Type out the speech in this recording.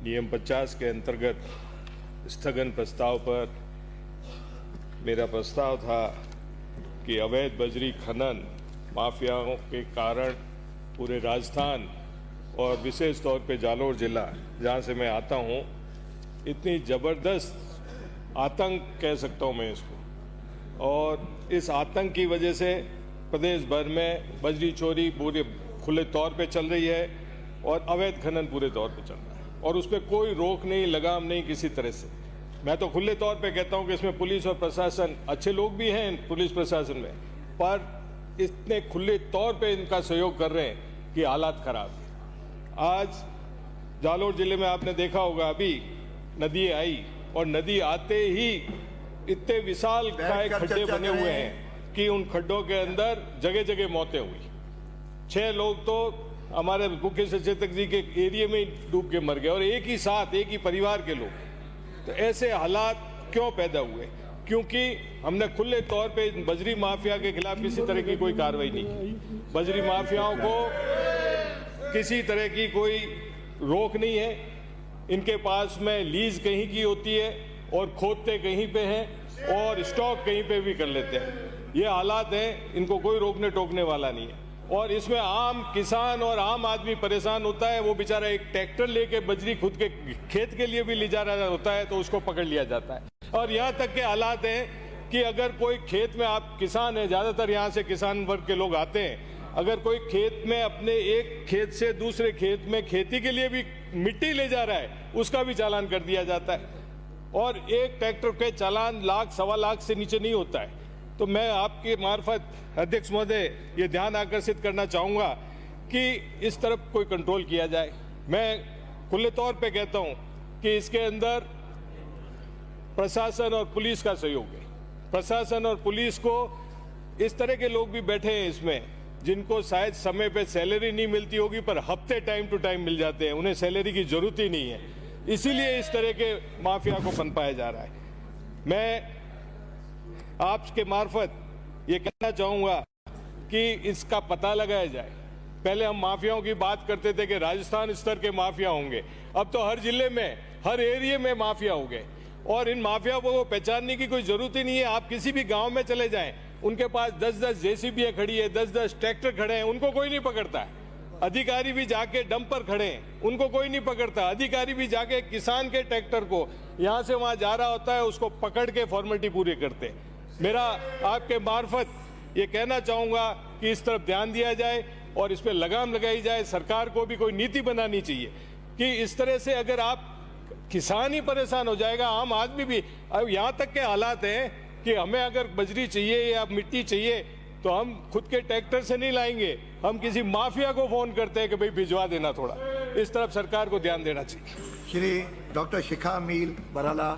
नियम 50 के अंतर्गत स्थगन प्रस्ताव पर मेरा प्रस्ताव था कि अवैध बजरी खनन माफियाओं के कारण पूरे राजस्थान और विशेष तौर पे जालोर जिला जहाँ से मैं आता हूँ, इतनी ज़बरदस्त आतंक कह सकता हूँ मैं इसको, और इस आतंक की वजह से प्रदेश भर में बजरी चोरी पूरे खुले तौर पे चल रही है और अवैध खनन पूरे तौर पे चल रहा है और उस पर कोई रोक नहीं, लगाम नहीं किसी तरह से। मैं तो खुले तौर पे कहता हूँ कि इसमें पुलिस और प्रशासन, अच्छे लोग भी हैं पुलिस प्रशासन में, पर इतने खुले तौर पे इनका सहयोग कर रहे हैं कि हालात खराब है। आज जालोर जिले में आपने देखा होगा, अभी नदी आई और नदी आते ही इतने विशाल खड्डे बने हुए हैं कि उन खड्डों के अंदर जगह जगह मौतें हुई। 6 लोग तो हमारे मुख्य सचेतक जी के एरिया में ही डूब के मर गए और एक ही साथ एक ही परिवार के लोग। तो ऐसे हालात क्यों पैदा हुए? क्योंकि हमने खुले तौर पे बजरी माफिया के खिलाफ किसी तरह की कोई कार्रवाई नहीं की। बजरी माफियाओं को किसी तरह की कोई रोक नहीं है। इनके पास में लीज कहीं की होती है और खोदते कहीं पे हैं और स्टॉक कहीं पे भी कर लेते हैं। ये हालात हैं, इनको कोई रोकने टोकने वाला नहीं है। और इसमें आम किसान और आम आदमी परेशान होता है। वो बेचारा एक ट्रैक्टर लेके बजरी खुद के खेत के लिए भी ले जा रहा होता है तो उसको पकड़ लिया जाता है। और यहाँ तक के हालात हैं कि अगर कोई खेत में, आप किसान हैं, ज़्यादातर यहाँ से किसान वर्ग के लोग आते हैं, अगर कोई खेत में अपने एक खेत से दूसरे खेत में खेती के लिए भी मिट्टी ले जा रहा है, उसका भी चालान कर दिया जाता है। और एक ट्रैक्टर के चालान लाख सवा लाख से नीचे नहीं होता है। तो मैं आपके मार्फत अध्यक्ष महोदय ये ध्यान आकर्षित करना चाहूँगा कि इस तरफ कोई कंट्रोल किया जाए। मैं खुले तौर पे कहता हूँ कि इसके अंदर प्रशासन और पुलिस का सहयोग है। प्रशासन और पुलिस को, इस तरह के लोग भी बैठे हैं इसमें जिनको शायद समय पे सैलरी नहीं मिलती होगी पर हफ्ते टाइम टू टाइम मिल जाते हैं, उन्हें सैलरी की जरूरत ही नहीं है। इसीलिए इस तरह के माफिया को पनपाया जा रहा है। मैं आपके मार्फत ये कहना चाहूँगा कि इसका पता लगाया जाए। पहले हम माफियाओं की बात करते थे कि राजस्थान स्तर के माफिया होंगे, अब तो हर जिले में, हर एरिया में माफिया हो गए। और इन माफिया को पहचानने की कोई जरूरत ही नहीं है। आप किसी भी गांव में चले जाएं, उनके पास 10-10 जेसीबी खड़ी है, 10-10 ट्रैक्टर खड़े हैं, उनको कोई नहीं पकड़ता है। अधिकारी भी जाके डंपर खड़े हैं, उनको कोई नहीं पकड़ता। अधिकारी भी जाके किसान के ट्रैक्टर को यहाँ से वहाँ जा रहा होता है, उसको पकड़ के फॉर्मेलिटी पूरी करते हैं। मेरा आपके मार्फत ये कहना चाहूँगा कि इस तरफ ध्यान दिया जाए और इस पर लगाम लगाई जाए। सरकार को भी कोई नीति बनानी चाहिए कि इस तरह से अगर आप, किसान ही परेशान हो जाएगा, आम आदमी भी। अब यहाँ तक के हालात हैं कि हमें अगर बजरी चाहिए या मिट्टी चाहिए तो हम खुद के ट्रैक्टर से नहीं लाएंगे, हम किसी माफिया को फोन करते हैं कि भाई भिजवा देना थोड़ा। इस तरफ सरकार को ध्यान देना चाहिए। श्री डॉक्टर शिखा मील बराला।